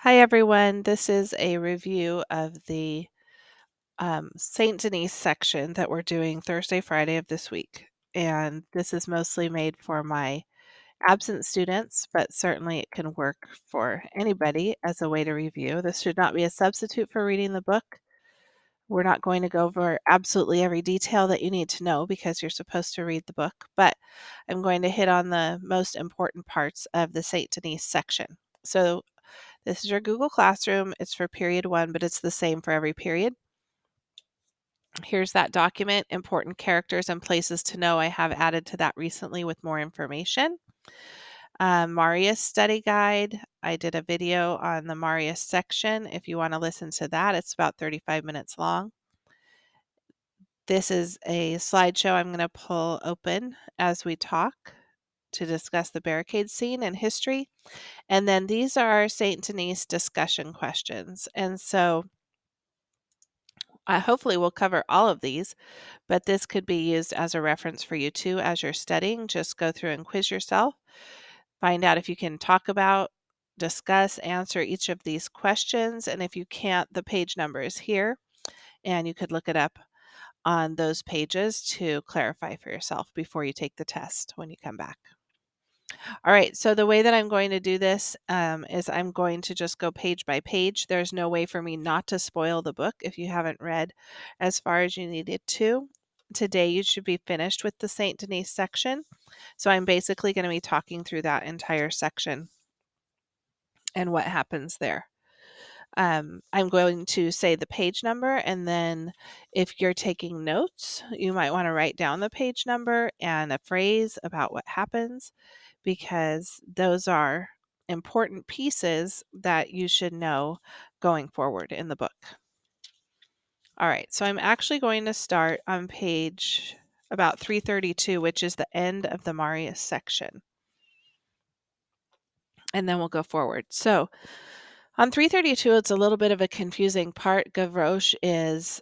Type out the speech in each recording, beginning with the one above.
Hi, everyone. This is a review of the St. Denis section that we're doing Thursday, Friday of this week. And this is mostly made for my absent students, but certainly it can work for anybody as a way to review. This should not be a substitute for reading the book. We're not going to go over absolutely every detail that you need to know because you're supposed to read the book, but I'm going to hit on the most important parts of the St. Denis section. So this is your Google Classroom. It's for period 1, but it's the same for every period. Here's that document, important characters and places to know. I have added to that recently with more information. Marius study guide. I did a video on the Marius section. If you want to listen to that, it's about 35 minutes long. This is a slideshow I'm going to pull open as we talk to discuss the barricade scene and history. And then these are St. Denis discussion questions. And so hopefully we'll cover all of these, but this could be used as a reference for you too as you're studying. Just go through and quiz yourself. Find out if you can talk about, discuss, answer each of these questions. And if you can't, the page number is here, and you could look it up on those pages to clarify for yourself before you take the test when you come back. All right, so the way that I'm going to do this is I'm going to just go page by page. There's no way for me not to spoil the book if you haven't read as far as you needed to. Today, you should be finished with the St. Denis section. So I'm basically going to be talking through that entire section and what happens there. I'm going to say the page number, and then if you're taking notes, you might want to write down the page number and a phrase about what happens, because those are important pieces that you should know going forward in the book. All right, so I'm actually going to start on page about 332, which is the end of the Marius section. And then we'll go forward. So on 332, it's a little bit of a confusing part. Gavroche is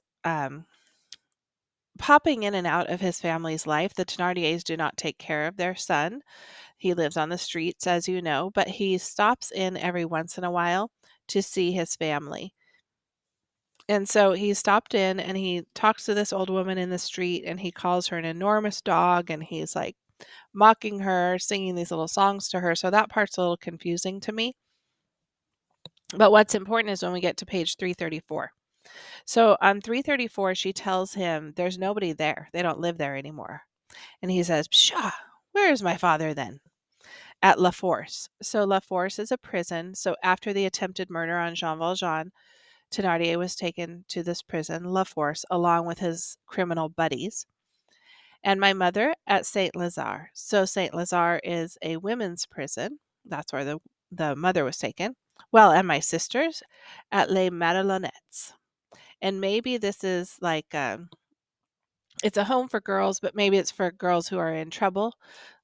popping in and out of his family's life. The Thénardiers do not take care of their son. He lives on the streets, as you know, but he stops in every once in a while to see his family. And so he stopped in and he talks to this old woman in the street, and he calls her an enormous dog, and he's like mocking her, singing these little songs to her. So that part's a little confusing to me. But what's important is when we get to page 334. So on 334, she tells him there's nobody there. They don't live there anymore. And he says, Pshaw, where is my father then? At La Force. So La Force is a prison. So after the attempted murder on Jean Valjean, Thénardier was taken to this prison, La Force, along with his criminal buddies. And my mother at Saint Lazare. So Saint Lazare is a women's prison. That's where the mother was taken. Well, and my sisters at Les Madelonettes. And maybe this is like it's a home for girls, but maybe it's for girls who are in trouble,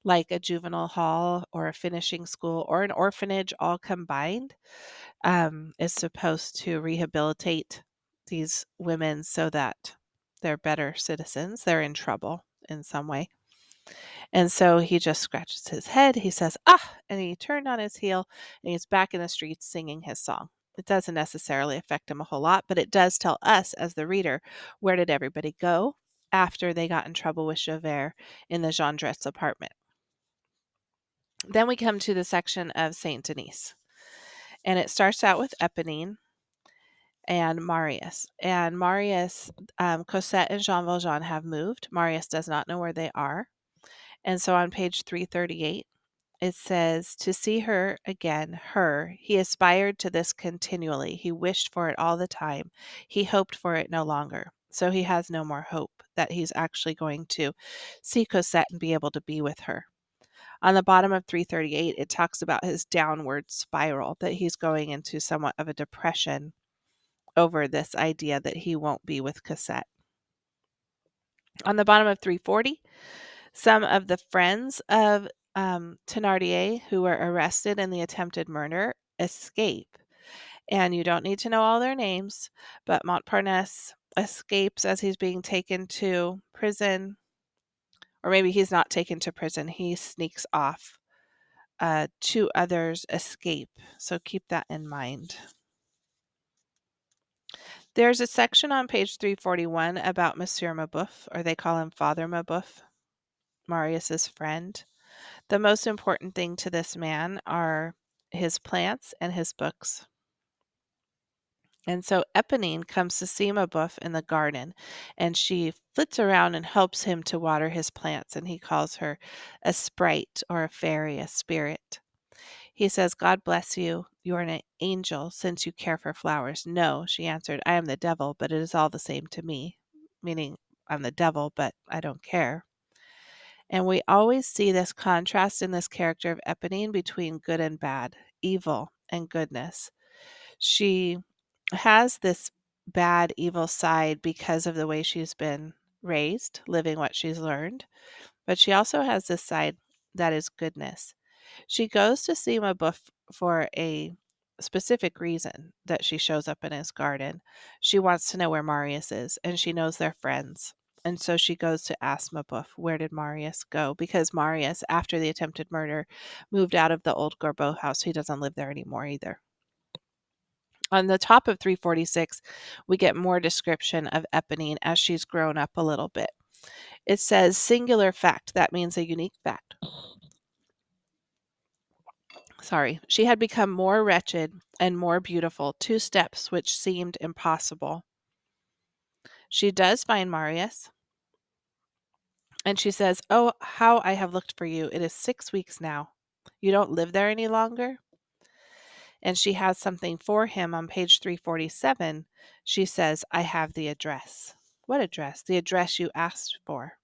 like a juvenile hall or a finishing school or an orphanage, all combined. Is supposed to rehabilitate these women so that they're better citizens. They're in trouble in some way. And so he just scratches his head. He says, ah, and he turned on his heel and he's back in the streets singing his song. It doesn't necessarily affect him a whole lot, but it does tell us as the reader, where did everybody go after they got in trouble with Javert in the Jondrette's apartment. Then we come to the section of Saint Denis, and it starts out with Eponine and Marius. And Marius, Cosette and Jean Valjean have moved. Marius does not know where they are. And so on page 338, it says, to see her again, her, he aspired to this continually. He wished for it all the time. He hoped for it no longer. So he has no more hope that he's actually going to see Cosette and be able to be with her. On the bottom of 338, it talks about his downward spiral, that he's going into somewhat of a depression over this idea that he won't be with Cosette. On the bottom of 340, some of the friends of Thénardier who were arrested in the attempted murder escape. And you don't need to know all their names, but Montparnasse escapes as he's being taken to prison. Or maybe he's not taken to prison. He sneaks off two others escape. So keep that in mind. There's a section on page 341 about Monsieur Mabeuf, or they call him Father Mabeuf, Marius's friend. The most important thing to this man are his plants and his books. And so Eponine comes to see Mabeuf in the garden, and she flits around and helps him to water his plants, and he calls her a sprite or a fairy, a spirit. He says, "God bless you. You are an angel since you care for flowers." "No," she answered, "I am the devil, but it is all the same to me," meaning I'm the devil, but I don't care. And we always see this contrast in this character of Eponine between good and bad, evil and goodness. She has this bad, evil side because of the way she's been raised, living what she's learned, but she also has this side that is goodness. She goes to see Mabeuf for a specific reason that she shows up in his garden. She wants to know where Marius is, and she knows they're friends. And so she goes to ask Mabeuf, where did Marius go? Because Marius, after the attempted murder, moved out of the old Gorbeau house. He doesn't live there anymore either. On the top of 346, we get more description of Eponine as she's grown up a little bit. It says singular fact. That means a unique fact. Sorry. She had become more wretched and more beautiful, two steps which seemed impossible. She does find Marius, and she says, "Oh, how I have looked for you. It is 6 weeks now. You don't live there any longer?" And she has something for him on page 347. She says, "I have the address." "What address?" "The address you asked for."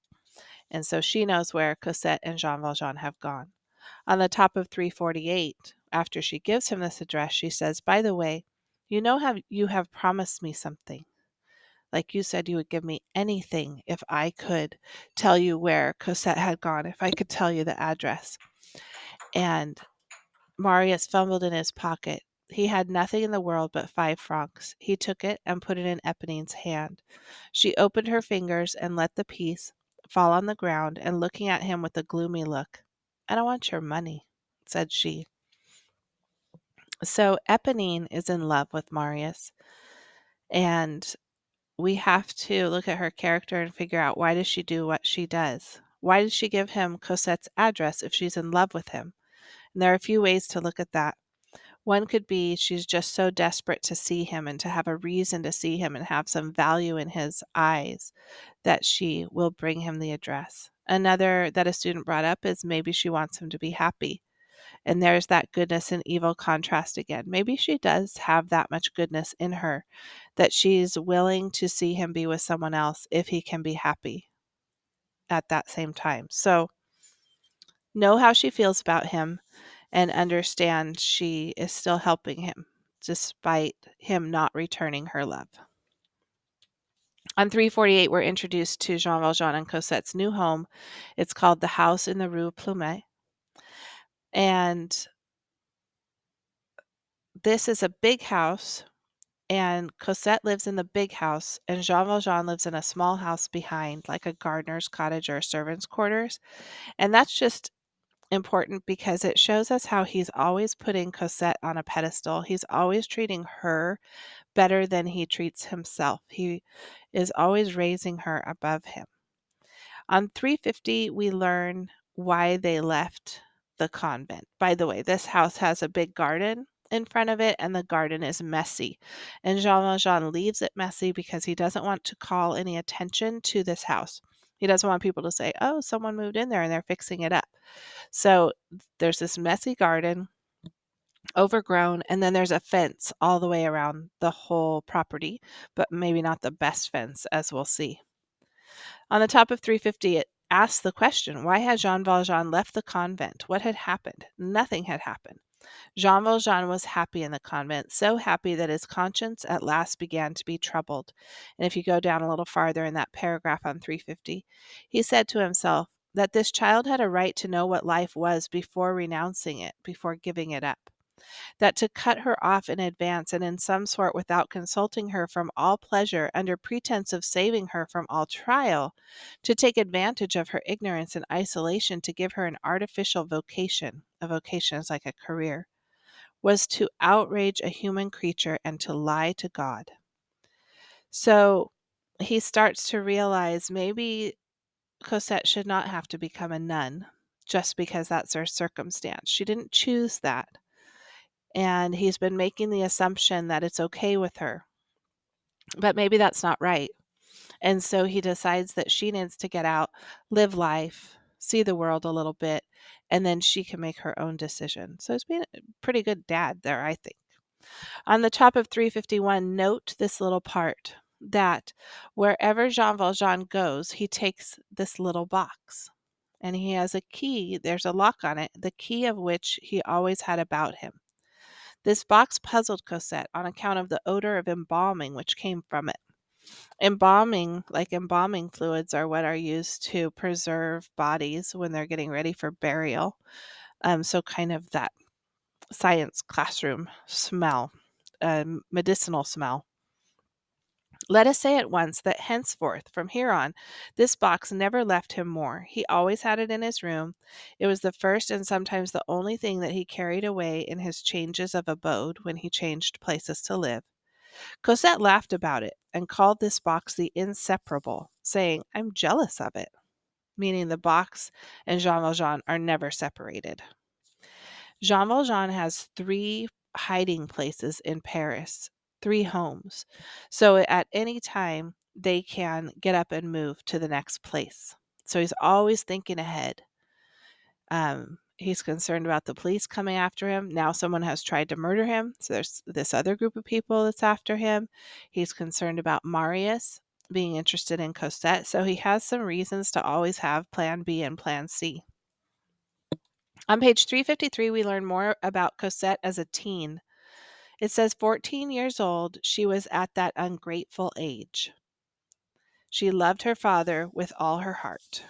And so she knows where Cosette and Jean Valjean have gone. On the top of 348, after she gives him this address, she says, "By the way, you know how you have promised me something. Like you said you would give me anything if I could tell you where Cosette had gone, if I could tell you the address." And Marius fumbled in his pocket. He had nothing in the world but 5 francs. He took it and put it in Eponine's hand. She opened her fingers and let the piece fall on the ground, and looking at him with a gloomy look, "I don't want your money," said she. So Eponine is in love with Marius, and we have to look at her character and figure out, why does she do what she does? Why did she give him Cosette's address if she's in love with him? And there are a few ways to look at that. One could be she's just so desperate to see him and to have a reason to see him and have some value in his eyes that she will bring him the address. Another that a student brought up is maybe she wants him to be happy. And there's that goodness and evil contrast again. Maybe she does have that much goodness in her that she's willing to see him be with someone else if he can be happy at that same time. So know how she feels about him and understand she is still helping him despite him not returning her love. On 348, we're introduced to Jean Valjean and Cosette's new home. It's called the House in the Rue Plumet. And this is a big house, and Cosette lives in the big house, and Jean Valjean lives in a small house behind, like a gardener's cottage or a servant's quarters. And that's just important because it shows us how he's always putting Cosette on a pedestal. He's always treating her better than he treats himself. He is always raising her above him. On 350, we learn why they left the convent. By the way, this house has a big garden in front of it, and the garden is messy. And Jean Valjean leaves it messy because he doesn't want to call any attention to this house. He doesn't want people to say, "Oh, someone moved in there and they're fixing it up." So there's this messy garden, overgrown, and then there's a fence all the way around the whole property, but maybe not the best fence, as we'll see. On the top of 350, it asks the question, why had Jean Valjean left the convent? What had happened? Nothing had happened. Jean Valjean was happy in the convent, so happy that his conscience at last began to be troubled. And if you go down a little farther in that paragraph on 350, he said to himself that this child had a right to know what life was before renouncing it, before giving it up. that to cut her off in advance and in some sort without consulting her from all pleasure under pretense of saving her from all trial, to take advantage of her ignorance and isolation to give her an artificial vocation, a vocation is like a career, was to outrage a human creature and to lie to God. So he starts to realize maybe Cosette should not have to become a nun just because that's her circumstance. She didn't choose that. And he's been making the assumption that it's okay with her. But maybe that's not right. And so he decides that she needs to get out, live life, see the world a little bit, and then she can make her own decision. So he's being a pretty good dad there, I think. On the top of 351, note this little part that wherever Jean Valjean goes, he takes this little box. And he has a key, there's a lock on it, the key of which he always had about him. This box puzzled Cosette on account of the odor of embalming which came from it. Embalming fluids are what are used to preserve bodies when they're getting ready for burial. So kind of that science classroom smell, medicinal smell. Let us say at once that henceforth, from here on, this box never left him more. He always had it in his room. It was the first and sometimes the only thing that he carried away in his changes of abode when he changed places to live. Cosette laughed about it and called this box the inseparable, saying, I'm jealous of it, meaning the box and Jean Valjean are never separated. Jean Valjean has 3 hiding places in Paris, 3 homes. So at any time, they can get up and move to the next place. So he's always thinking ahead. He's concerned about the police coming after him. Now someone has tried to murder him. So there's this other group of people that's after him. He's concerned about Marius being interested in Cosette. So he has some reasons to always have plan B and plan C. On page 353, we learn more about Cosette as a teen. It says 14 years old, she was at that ungrateful age. She loved her father with all her heart.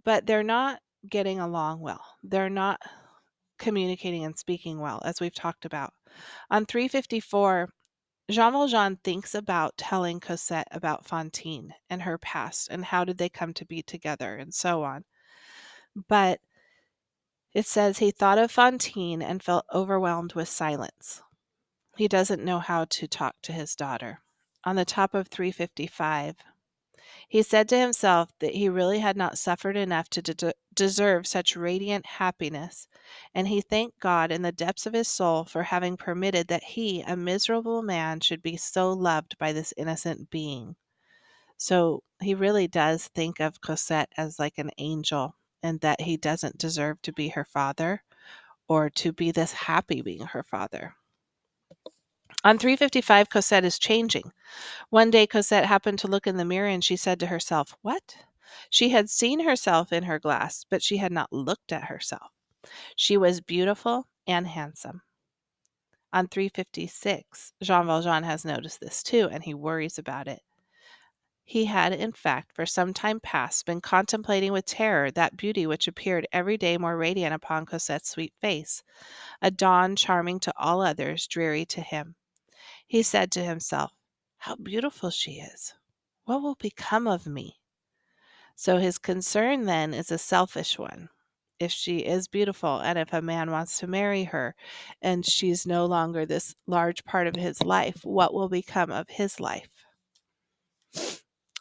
But they're not getting along well. They're not communicating and speaking well, as we've talked about. On 354, Jean Valjean thinks about telling Cosette about Fantine and her past and how did they come to be together and so on. But it says he thought of Fantine and felt overwhelmed with silence. He doesn't know how to talk to his daughter. On the top of 355, he said to himself that he really had not suffered enough to deserve such radiant happiness, and he thanked God in the depths of his soul for having permitted that he, a miserable man, should be so loved by this innocent being. So he really does think of Cosette as like an angel, and that he doesn't deserve to be her father or to be this happy being her father. On 355, Cosette is changing. One day, Cosette happened to look in the mirror and she said to herself, What? She had seen herself in her glass, but she had not looked at herself. She was beautiful and handsome. On 356, Jean Valjean has noticed this too, and he worries about it. He had, in fact, for some time past been contemplating with terror that beauty which appeared every day more radiant upon Cosette's sweet face, a dawn charming to all others, dreary to him. He said to himself, How beautiful she is! What will become of me? So his concern then is a selfish one. If she is beautiful and if a man wants to marry her and she's no longer this large part of his life, what will become of his life?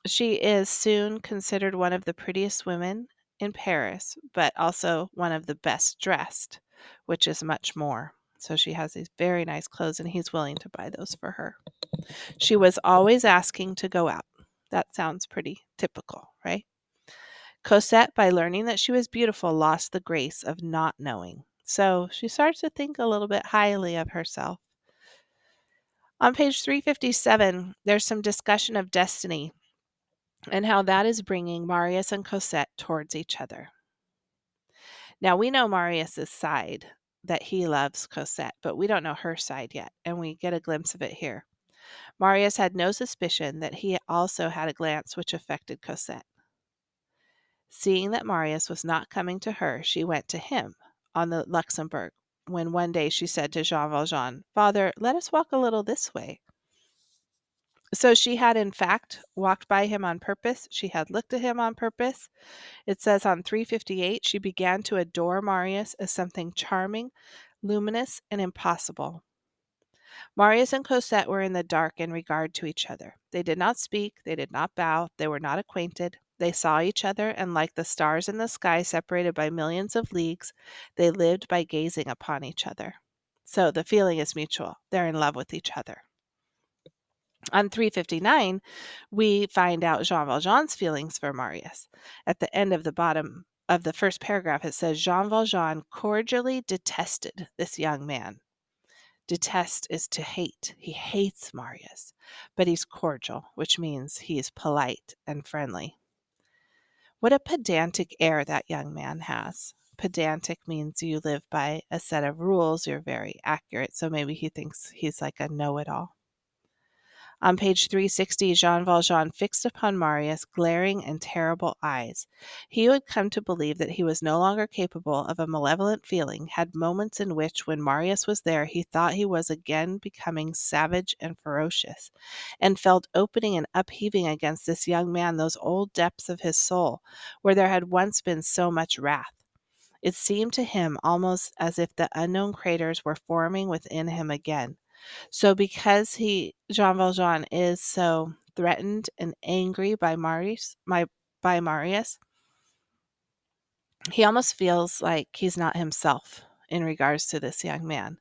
She is soon considered one of the prettiest women in Paris, but also one of the best dressed, which is much more. So she has these very nice clothes and he's willing to buy those for her. She was always asking to go out. That sounds pretty typical, right? Cosette, by learning that she was beautiful, lost the grace of not knowing. So she starts to think a little bit highly of herself. On page 357, there's some discussion of destiny and how that is bringing Marius and Cosette towards each other. Now, we know Marius's side, that he loves Cosette, but we don't know her side yet, and we get a glimpse of it here. Marius had no suspicion that he also had a glance which affected Cosette. Seeing that Marius was not coming to her, she went to him, on the Luxembourg when one day she said to Jean Valjean, "Father, let us walk a little this way." So she had, in fact, walked by him on purpose. She had looked at him on purpose. It says on 358, she began to adore Marius as something charming, luminous, and impossible. Marius and Cosette were in the dark in regard to each other. They did not speak, they did not bow, they were not acquainted. They saw each other, and like the stars in the sky separated by millions of leagues, they lived by gazing upon each other. So the feeling is mutual. They're in love with each other. On 359, we find out Jean Valjean's feelings for Marius. At the end of the bottom of the first paragraph, it says Jean Valjean cordially detested this young man. Detest is to hate. He hates Marius, but he's cordial, which means he's polite and friendly. What a pedantic air that young man has. Pedantic means you live by a set of rules, you're very accurate, so maybe he thinks he's like a know-it-all. On page 360, Jean Valjean fixed upon Marius glaring and terrible eyes. He would come to believe that he was no longer capable of a malevolent feeling, had moments in which, when Marius was there, he thought he was again becoming savage and ferocious, and felt opening and upheaving against this young man those old depths of his soul, where there had once been so much wrath. It seemed to him almost as if the unknown craters were forming within him again. So because Jean Valjean is so threatened and angry by Marius, he almost feels like he's not himself in regards to this young man.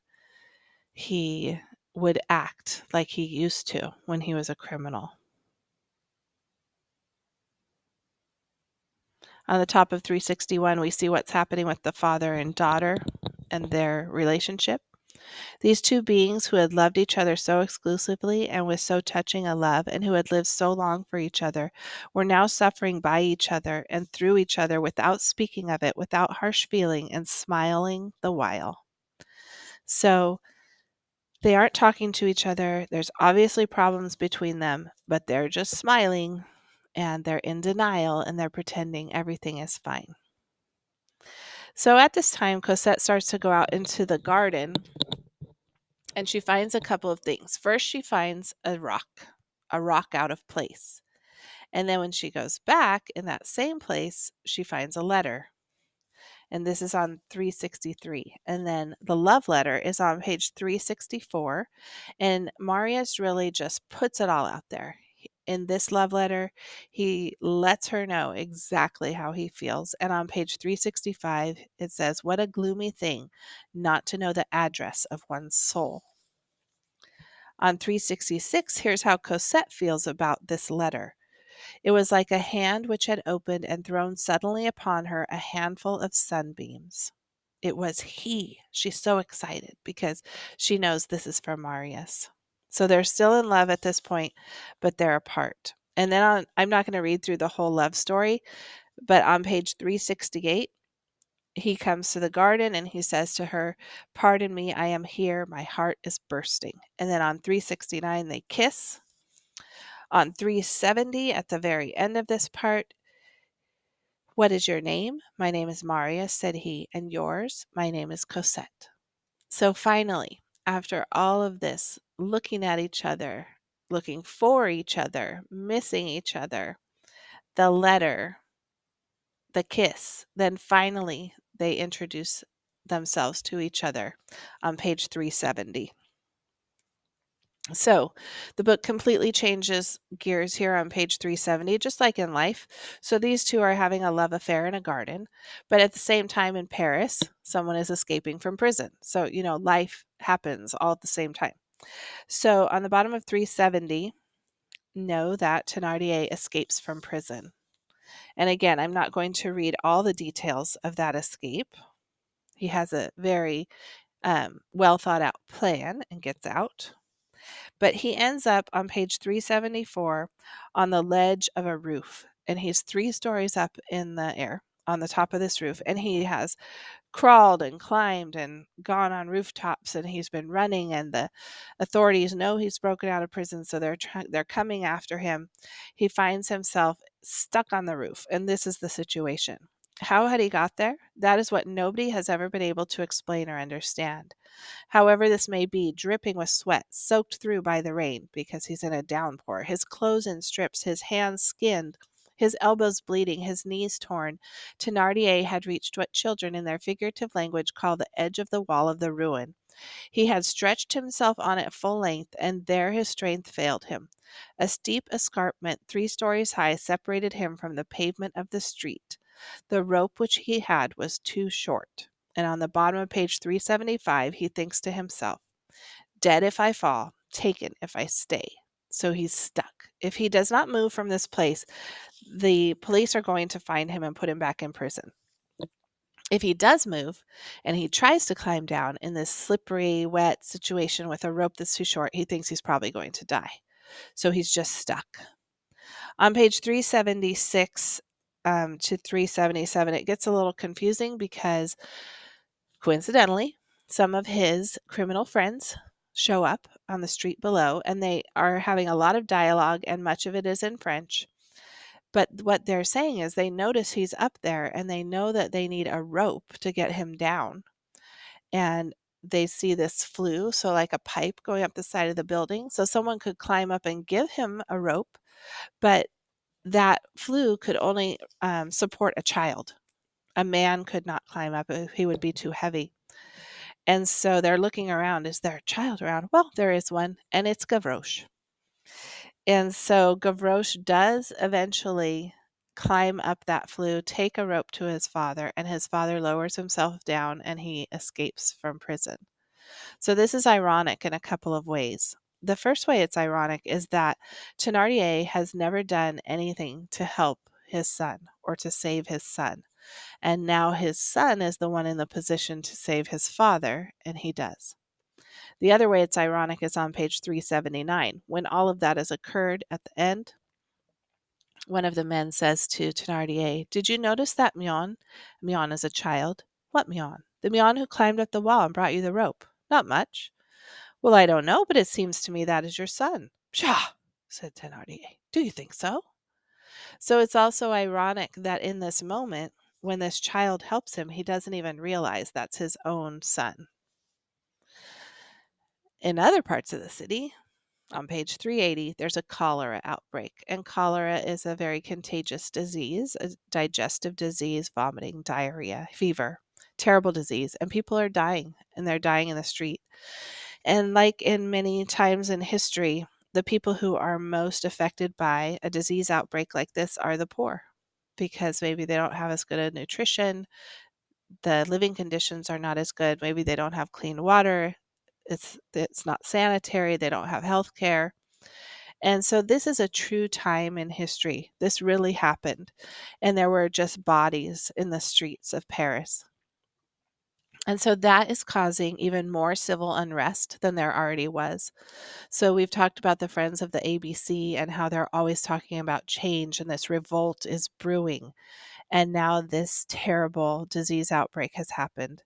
He would act like he used to when he was a criminal. On the top of 361, we see what's happening with the father and daughter and their relationship. These two beings who had loved each other so exclusively and with so touching a love, and who had lived so long for each other, were now suffering by each other and through each other without speaking of it, without harsh feeling, and smiling the while. So they aren't talking to each other. There's obviously problems between them, but they're just smiling and they're in denial and they're pretending everything is fine. So at this time, Cosette starts to go out into the garden and she finds a couple of things. First, she finds a rock out of place. And then when she goes back in that same place, she finds a letter. And this is on 363. And then the love letter is on page 364. And Marius really just puts it all out there. In this love letter, he lets her know exactly how he feels. And on page 365, it says, "What a gloomy thing not to know the address of one's soul." On 366, here's how Cosette feels about this letter. It was like a hand which had opened and thrown suddenly upon her a handful of sunbeams. It was he. She's so excited because she knows this is for Marius. So they're still in love at this point, but they're apart. And then I'm not going to read through the whole love story, but on page 368, he comes to the garden and he says to her, "Pardon me, I am here. My heart is bursting." And then on 369, they kiss. On 370, at the very end of this part, "What is your name?" "My name is Marius," said he. "And yours?" "My name is Cosette." So finally, after all of this, looking at each other, looking for each other, missing each other, the letter, the kiss, then finally they introduce themselves to each other on page 370. So the book completely changes gears here on page 370, just like in life. So these two are having a love affair in a garden, but at the same time in Paris, someone is escaping from prison. So, life happens all at the same time. So on the bottom of 370, know that Thénardier escapes from prison. And again, I'm not going to read all the details of that escape. He has a very well thought out plan and gets out. But he ends up on page 374 on the ledge of a roof. And he's 3 stories up in the air on the top of this roof. And he has crawled and climbed and gone on rooftops and he's been running, and the authorities know he's broken out of prison, so they're coming after him. He finds himself stuck on the roof, and this is the situation. How had he got there? That is what nobody has ever been able to explain or understand. However, this may be, dripping with sweat, soaked through by the rain because he's in a downpour, his clothes in strips, his hands skinned, his elbows bleeding, his knees torn, Thénardier had reached what children in their figurative language call the edge of the wall of the ruin. He had stretched himself on it full length, and there his strength failed him. A steep escarpment 3 stories high separated him from the pavement of the street. The rope which he had was too short. And on the bottom of page 375, he thinks to himself, "Dead if I fall, taken if I stay." So he's stuck. If he does not move from this place, the police are going to find him and put him back in prison. If he does move and he tries to climb down in this slippery, wet situation with a rope that's too short, he thinks he's probably going to die. So he's just stuck. On page 376 to 377, it gets a little confusing because coincidentally, some of his criminal friends show up on the street below and they are having a lot of dialogue, and much of it is in French. But what they're saying is they notice he's up there and they know that they need a rope to get him down. And they see this flue, so like a pipe going up the side of the building. So someone could climb up and give him a rope, but that flue could only support a child. A man could not climb up, he would be too heavy. And so they're looking around. Is there a child around? Well, there is one, and it's Gavroche. And so Gavroche does eventually climb up that flue, take a rope to his father, and his father lowers himself down and he escapes from prison. So this is ironic in a couple of ways. The first way it's ironic is that Thénardier has never done anything to help his son or to save his son. And now his son is the one in the position to save his father, and he does. The other way it's ironic is on page 379. When all of that has occurred at the end, one of the men says to Thénardier, "Did you notice that Mion?" Mion is a child. "What Mion?" "The Mion who climbed up the wall and brought you the rope." "Not much." "Well, I don't know, but it seems to me that is your son." "Pshaw!" said Thénardier. "Do you think so?" So it's also ironic that in this moment, when this child helps him, he doesn't even realize that's his own son. In other parts of the city, on page 380, there's a cholera outbreak, and cholera is a very contagious disease, a digestive disease, vomiting, diarrhea, fever, terrible disease, and people are dying, and they're dying in the street. And like in many times in history, the people who are most affected by a disease outbreak like this are the poor, because maybe they don't have as good a nutrition, the living conditions are not as good, maybe they don't have clean water, it's not sanitary, they don't have health care. And so this is a true time in history. This really happened. And there were just bodies in the streets of Paris. And so that is causing even more civil unrest than there already was. So we've talked about the Friends of the ABC and how they're always talking about change, and this revolt is brewing. And now this terrible disease outbreak has happened.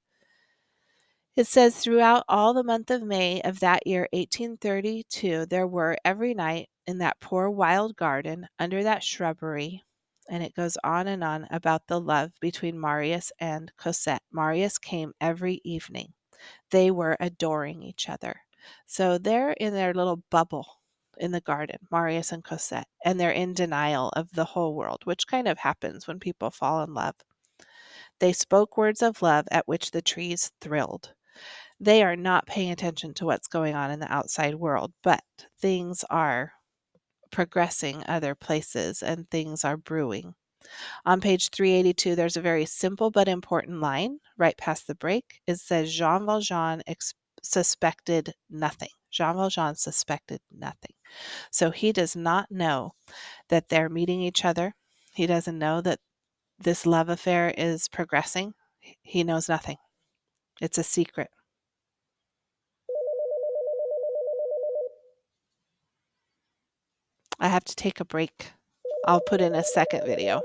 It says throughout all the month of May of that year, 1832, there were every night in that poor wild garden under that shrubbery, and it goes on and on about the love between Marius and Cosette. Marius came every evening. They were adoring each other. So they're in their little bubble in the garden, Marius and Cosette, and they're in denial of the whole world, which kind of happens when people fall in love. They spoke words of love at which the trees thrilled. They are not paying attention to what's going on in the outside world, but things are progressing other places and things are brewing. On page 382, there's a very simple but important line right past the break. It says Jean Valjean suspected nothing. Jean Valjean suspected nothing. So he does not know that they're meeting each other. He doesn't know that this love affair is progressing. He knows nothing. It's a secret. I have to take a break. I'll put in a second video.